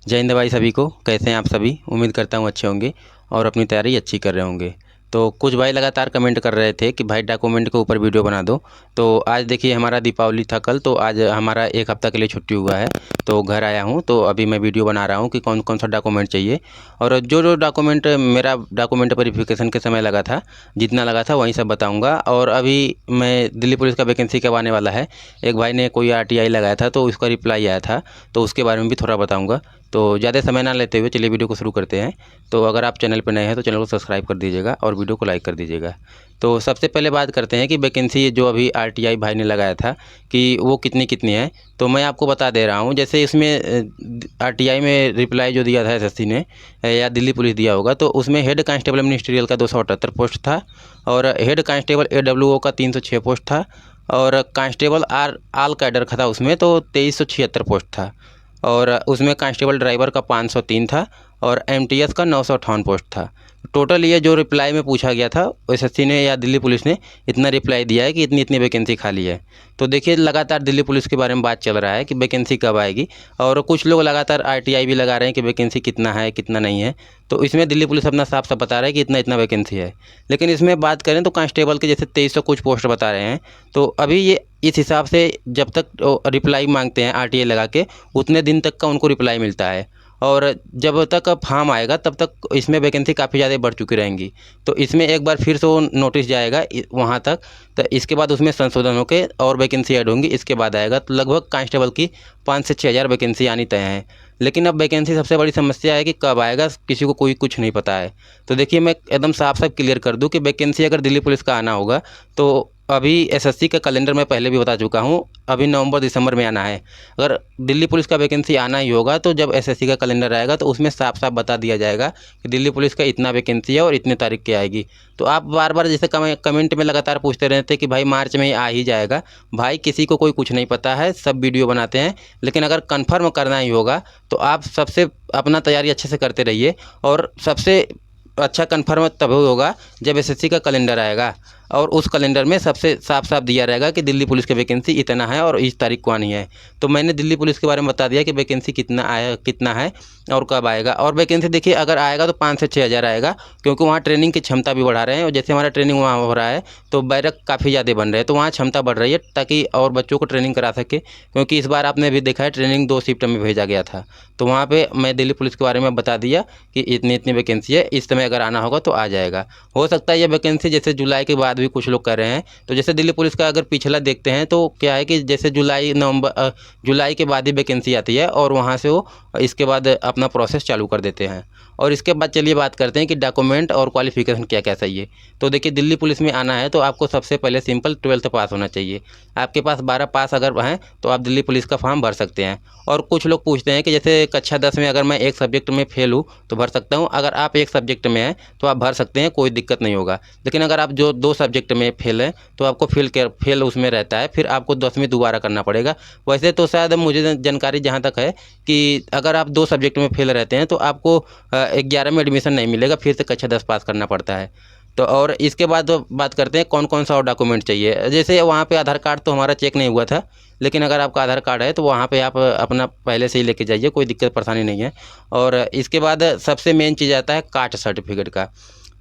जय हिंद भाई सभी को। कैसे हैं आप सभी? उम्मीद करता हूँ अच्छे होंगे और अपनी तैयारी अच्छी कर रहे होंगे। तो कुछ भाई लगातार कमेंट कर रहे थे कि भाई डॉक्यूमेंट के ऊपर वीडियो बना दो। तो आज देखिए हमारा दीपावली था कल, तो आज हमारा एक हफ़्ता के लिए छुट्टी हुआ है। तो घर आया हूँ, तो अभी मैं वीडियो बना रहा हूँ कि कौन कौन सा डॉक्यूमेंट चाहिए। और जो जो डॉक्यूमेंट मेरा डॉक्यूमेंट वेरिफिकेशन के समय लगा था, जितना लगा था वही सब बताऊँगा। और अभी मैं दिल्ली पुलिस का वैकेंसी कब आने वाला है, एक भाई ने कोई RTI लगाया था तो उसका रिप्लाई आया था, तो उसके बारे में भी थोड़ा बताऊँगा। तो ज़्यादा समय ना लेते हुए चलिए वीडियो को शुरू करते हैं। तो अगर आप चैनल पर नए हैं तो चैनल को सब्सक्राइब कर दीजिएगा और वीडियो को लाइक कर दीजिएगा। तो सबसे पहले बात करते हैं कि वैकेंसी जो अभी RTI भाई ने लगाया था कि वो कितनी कितनी है। तो मैं आपको बता दे रहा हूँ, जैसे इसमें RTI में रिप्लाई जो दिया था SSC ने या दिल्ली पुलिस दिया होगा, तो उसमें हेड कांस्टेबल मिनिस्ट्रियल का 278 पोस्ट था, और हेड कांस्टेबल AWO का 306 पोस्ट था, और कांस्टेबल आल कैडर का था उसमें तो 2376 पोस्ट था, और उसमें कांस्टेबल ड्राइवर का 503 था, और MTS का 958 पोस्ट था। टोटल ये जो रिप्लाई में पूछा गया था SSC ने या दिल्ली पुलिस ने इतना रिप्लाई दिया है कि इतनी इतनी वैकेंसी खाली है। तो देखिए लगातार दिल्ली पुलिस के बारे में बात चल रहा है कि वैकेंसी कब आएगी, और कुछ लोग लगातार RTI भी लगा रहे हैं कि वैकेंसी कितना है कितना नहीं है। तो इसमें दिल्ली पुलिस अपना साफ साफ बता रहा है कि इतना इतना वैकेंसी है। लेकिन इसमें बात करें तो कांस्टेबल के जैसे 2300 कुछ पोस्ट बता रहे हैं। तो अभी ये इस हिसाब से जब तक रिप्लाई मांगते हैं RTI लगा के, उतने दिन तक का उनको रिप्लाई मिलता है, और जब तक फॉर्म आएगा तब तक इसमें वैकेंसी काफ़ी ज़्यादा बढ़ चुकी रहेंगी। तो इसमें एक बार फिर से वो नोटिस जाएगा वहाँ तक, तो इसके बाद उसमें संशोधन होकर और वैकेंसी ऐड होंगी, इसके बाद आएगा। तो लगभग कांस्टेबल की 5 से 6 हज़ार वैकेंसी आनी तय है। लेकिन अब वैकेंसी सबसे बड़ी समस्या है कि कब आएगा, किसी को कोई कुछ नहीं पता है। तो देखिए मैं एकदम साफ साफ क्लियर कर दूं कि वैकेंसी अगर दिल्ली पुलिस का आना होगा तो अभी SSC का कैलेंडर मैं पहले भी बता चुका हूँ, अभी नवंबर दिसंबर में आना है। अगर दिल्ली पुलिस का वैकेंसी आना ही होगा तो जब SSC का कैलेंडर आएगा तो उसमें साफ साफ बता दिया जाएगा कि दिल्ली पुलिस का इतना वैकेंसी है और इतने तारीख की आएगी। तो आप बार बार जैसे कमेंट में लगातार पूछते रहते कि भाई मार्च में ही आ ही जाएगा। भाई किसी को कोई कुछ नहीं पता है, सब वीडियो बनाते हैं। लेकिन अगर कन्फर्म करना ही होगा तो आप सबसे अपना तैयारी अच्छे से करते रहिए, और सबसे अच्छा कन्फर्म तब होगा जब SSC का कैलेंडर आएगा, और उस कैलेंडर में सबसे साफ साफ दिया रहेगा कि दिल्ली पुलिस की वैकेंसी इतना है और इस तारीख को आनी है। तो मैंने दिल्ली पुलिस के बारे में बता दिया कि वैकेंसी कितना है और कब आएगा। और वैकेंसी देखिए अगर आएगा तो 5 से 6 हज़ार आएगा, क्योंकि वहाँ ट्रेनिंग की क्षमता भी बढ़ा रहे हैं। और जैसे हमारा ट्रेनिंग वहाँ हो रहा है तो बैरक काफ़ी ज़्यादा बन रहे हैं, तो वहाँ क्षमता बढ़ रही है ताकि और बच्चों को ट्रेनिंग करा सके। क्योंकि इस बार आपने भी देखा है ट्रेनिंग 2 शिफ्ट में भेजा गया था, तो वहाँ पर मैं दिल्ली पुलिस के बारे में बता दिया कि इतनी इतनी वैकेंसी है, इस समय अगर आना होगा तो आ जाएगा। हो सकता है ये वैकेंसी जैसे जुलाई के बाद भी कुछ लोग कर रहे हैं। तो जैसे दिल्ली पुलिस का अगर पिछला देखते हैं तो क्या है कि जैसे जुलाई के बाद ही वैकेंसी आती है, और वहाँ से वो इसके बाद अपना प्रोसेस चालू कर देते हैं। और इसके बाद चलिए बात करते हैं कि डॉक्यूमेंट और क्वालिफिकेशन क्या क्या चाहिए। तो देखिए दिल्ली पुलिस में आना है तो आपको सबसे पहले सिंपल 12th पास होना चाहिए। आपके पास 12 पास अगर हैं तो आप दिल्ली पुलिस का फॉर्म भर सकते हैं। और कुछ लोग पूछते हैं कि जैसे कक्षा 10 में अगर मैं एक सब्जेक्ट में फेल हूँ तो भर सकता हूँ। अगर आप एक सब्जेक्ट में हैं तो आप भर सकते हैं, कोई दिक्कत नहीं होगा। लेकिन अगर आप जो 2 सब्जेक्ट में फेल हैं तो आपको फेल उसमें रहता है, फिर आपको 10वीं दोबारा करना पड़ेगा। वैसे तो शायद मुझे जानकारी जहाँ तक है कि अगर आप 2 सब्जेक्ट में फेल रहते हैं तो आपको 11 में एडमिशन नहीं मिलेगा, फिर से कक्षा 10 पास करना पड़ता है। तो और इसके बाद बात करते हैं कौन कौन सा और डॉक्यूमेंट चाहिए। जैसे वहाँ पे आधार कार्ड तो हमारा चेक नहीं हुआ था, लेकिन अगर आपका आधार कार्ड है तो वहाँ पे आप अपना पहले से ही लेके जाइए, कोई दिक्कत परेशानी नहीं है। और इसके बाद सबसे मेन चीज़ आता है कास्ट सर्टिफिकेट का।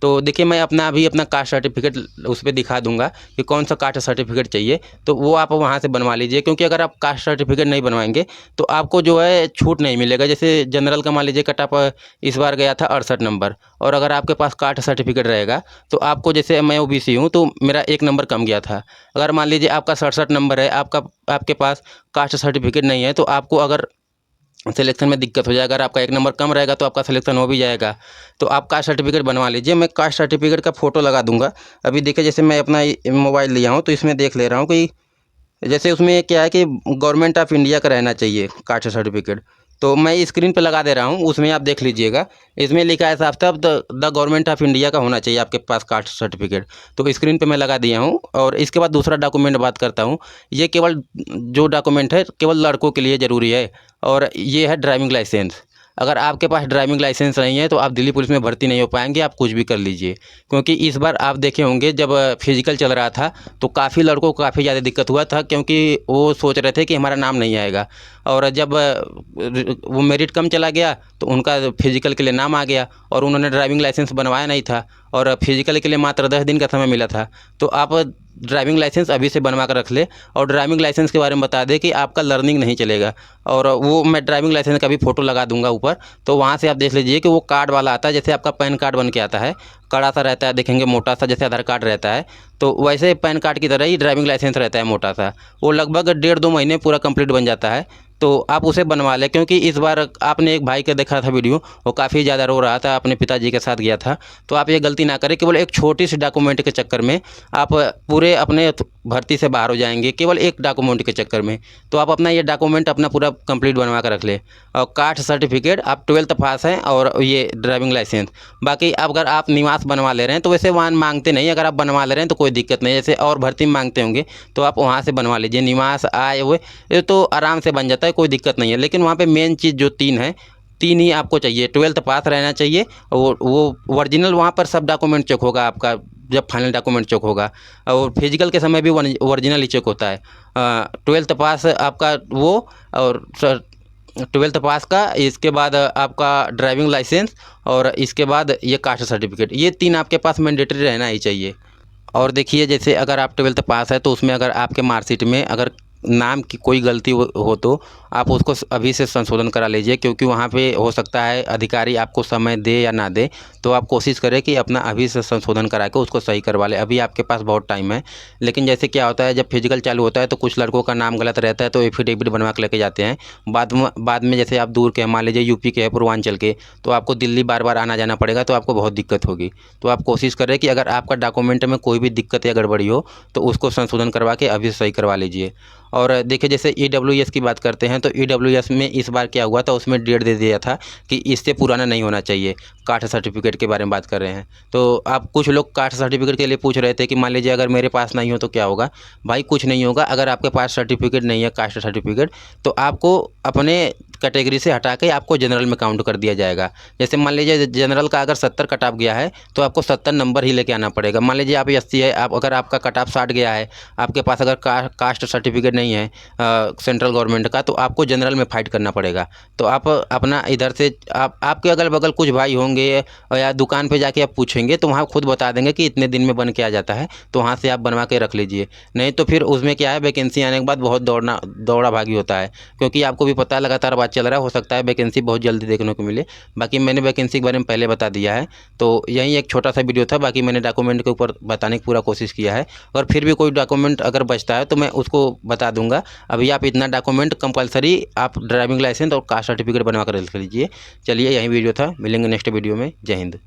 तो देखिए मैं अपना कास्ट सर्टिफिकेट उस पर दिखा दूंगा कि कौन सा कास्ट सर्टिफिकेट चाहिए, तो वो आप वहाँ से बनवा लीजिए। क्योंकि अगर आप कास्ट सर्टिफिकेट नहीं बनवाएंगे तो आपको जो है छूट नहीं मिलेगा। जैसे जनरल का मान लीजिए कट ऑफ इस बार गया था 68 नंबर, और अगर आपके पास कास्ट सर्टिफिकेट रहेगा तो आपको, जैसे मैं OBC हूँ तो मेरा 1 नंबर कम गया था। अगर मान लीजिए आपका 67 नंबर है, आपके पास कास्ट सर्टिफिकेट नहीं है, तो आपको अगर सिलेक्शन में दिक्कत हो जाए। अगर आपका 1 नंबर कम रहेगा तो आपका सिलेक्शन हो भी जाएगा। तो आप कास्ट सर्टिफिकेट बनवा लीजिए। मैं कास्ट सर्टिफिकेट का फ़ोटो लगा दूंगा। अभी देखिए जैसे मैं अपना मोबाइल लिया हूँ तो इसमें देख ले रहा हूँ कि जैसे उसमें क्या है कि गवर्नमेंट ऑफ इंडिया का रहना चाहिए कास्ट सर्टिफिकेट। तो मैं स्क्रीन पे लगा दे रहा हूँ, उसमें आप देख लीजिएगा। इसमें लिखा है साफ साफ द गवर्नमेंट ऑफ इंडिया का होना चाहिए आपके पास कास्ट सर्टिफिकेट। तो स्क्रीन पे मैं लगा दिया हूँ। और इसके बाद दूसरा डॉक्यूमेंट बात करता हूँ। ये केवल जो डॉक्यूमेंट है केवल लड़कों के लिए ज़रूरी है, और ये है ड्राइविंग लाइसेंस। अगर आपके पास ड्राइविंग लाइसेंस नहीं है तो आप दिल्ली पुलिस में भर्ती नहीं हो पाएंगे, आप कुछ भी कर लीजिए। क्योंकि इस बार आप देखे होंगे जब फिजिकल चल रहा था तो काफ़ी लड़कों को काफ़ी ज़्यादा दिक्कत हुआ था, क्योंकि वो सोच रहे थे कि हमारा नाम नहीं आएगा। और जब वो मेरिट कम चला गया तो उनका फिजिकल के लिए नाम आ गया और उन्होंने ड्राइविंग लाइसेंस बनवाया नहीं था और फिजिकल के लिए मात्र 10 दिन का समय मिला था। तो आप ड्राइविंग लाइसेंस अभी से बनवा कर रख ले और ड्राइविंग लाइसेंस के बारे में बता दे कि आपका लर्निंग नहीं चलेगा। और वो मैं ड्राइविंग लाइसेंस का भी फ़ोटो लगा दूंगा ऊपर, तो वहाँ से आप देख लीजिए कि वो कार्ड वाला आता है, जैसे आपका पैन कार्ड बन के आता है, कड़ा सा रहता है, देखेंगे मोटा सा, जैसे आधार कार्ड रहता है, तो वैसे पैन कार्ड की तरह ही ड्राइविंग लाइसेंस रहता है मोटा सा। वो लगभग 1.5-2 महीने पूरा कंप्लीट बन जाता है। तो आप उसे बनवा लें, क्योंकि इस बार आपने एक भाई का देखा था वीडियो, वो काफ़ी ज़्यादा रो रहा था, अपने पिताजी के साथ गया था। तो आप ये गलती ना करें, केवल एक छोटी सी डॉक्यूमेंट के चक्कर में आप पूरे अपने भर्ती से बाहर हो जाएंगे, केवल एक डॉक्यूमेंट के चक्कर में। तो आप अपना ये डॉक्यूमेंट अपना पूरा कंप्लीट बनवा कर रख ले। और कास्ट सर्टिफिकेट, आप 12th पास हैं, और ये ड्राइविंग लाइसेंस। बाकी अगर आप निवास बनवा ले रहे हैं तो वैसे वहाँ मांगते नहीं, अगर आप बनवा ले रहे हैं तो कोई दिक्कत नहीं, जैसे और भर्ती में मांगते होंगे तो आप वहाँ से बनवा लीजिए। निवास, आय हुए, ये तो आराम से बन जाता है, कोई दिक्कत नहीं है। लेकिन वहाँ पे मेन चीज़ जो 3 है, 3 ही आपको चाहिए। 12th पास रहना चाहिए, वो ओरिजिनल वहाँ पर सब डॉक्यूमेंट चेक होगा आपका, जब फाइनल डॉक्यूमेंट चेक होगा। और फिजिकल के समय भी ओरिजिनल ही चेक होता है। 12th पास आपका वो, और 12th पास का, इसके बाद आपका ड्राइविंग लाइसेंस, और इसके बाद ये कास्ट सर्टिफिकेट, ये 3 आपके पास मैंडेटरी रहना ही चाहिए। और देखिए, जैसे अगर आप 12th पास है तो उसमें अगर आपके मार्कशीट में अगर नाम की कोई गलती हो तो आप उसको अभी से संशोधन करा लीजिए, क्योंकि वहाँ पे हो सकता है अधिकारी आपको समय दे या ना दे। तो आप कोशिश करें कि अपना अभी से संशोधन करा के उसको सही करवा लें, अभी आपके पास बहुत टाइम है। लेकिन जैसे क्या होता है, जब फिजिकल चालू होता है तो कुछ लड़कों का नाम गलत रहता है, तो एफिडेविट बनवा के लेके जाते हैं। बाद में जैसे आप दूर के, मान लीजिए यूपी के हैं, पूर्वांचल के, तो आपको दिल्ली बार बार आना जाना पड़ेगा, तो आपको बहुत दिक्कत होगी। तो आप कोशिश करें कि अगर आपका डॉक्यूमेंट में कोई भी दिक्कत या गड़बड़ी हो तो उसको संशोधन करवा के अभी सही करवा लीजिए। और देखिए, जैसे EWS की बात करते हैं तो EWS में इस बार क्या हुआ था, उसमें डेट दे दिया था कि इससे पुराना नहीं होना चाहिए। कास्ट सर्टिफिकेट के बारे में बात कर रहे हैं, तो आप कुछ लोग कास्ट सर्टिफिकेट के लिए पूछ रहे थे कि मान लीजिए अगर मेरे पास नहीं हो तो क्या होगा। भाई कुछ नहीं होगा, अगर आपके पास सर्टिफिकेट नहीं है, कास्ट सर्टिफिकेट, तो आपको अपने कैटेगरी से हटा के आपको जनरल में काउंट कर दिया जाएगा। जैसे मान लीजिए जनरल का अगर 70 कट ऑफ गया है तो आपको 70 नंबर ही लेके आना पड़ेगा। मान लीजिए आप SC है, अगर आपका कट ऑफ 60 गया है, आपके पास अगर कास्ट सर्टिफिकेट नहीं है सेंट्रल गवर्नमेंट का, तो आपको जनरल में फाइट करना पड़ेगा। तो आप अपना इधर से, आपके अगल बगल कुछ भाई होंगे या दुकान पे जाके आप पूछेंगे तो वहाँ खुद बता देंगे कि इतने दिन में बन के आ जाता है, तो वहाँ से आप बनवा के रख लीजिए। नहीं तो फिर उसमें क्या है, वैकेंसी आने के बाद बहुत दौड़ा भागी होता है, क्योंकि आपको भी पता है लगातार बात चल रहा है, हो सकता है वैकेंसी बहुत जल्दी देखने को मिले। बाकी मैंने वैकेंसी के बारे में पहले बता दिया है, तो यही एक छोटा सा वीडियो था। बाकी मैंने डॉक्यूमेंट के ऊपर बताने की पूरा कोशिश किया है, और फिर भी कोई डॉक्यूमेंट अगर बचता है तो मैं उसको बता दूंगा। अभी आप इतना डॉक्यूमेंट कंपलसरी आप ड्राइविंग लाइसेंस और कास्ट सर्टिफिकेट बनवा कर रख लीजिए। चलिए, यही वीडियो था, मिलेंगे नेक्स्ट वीडियो में। जय हिंद।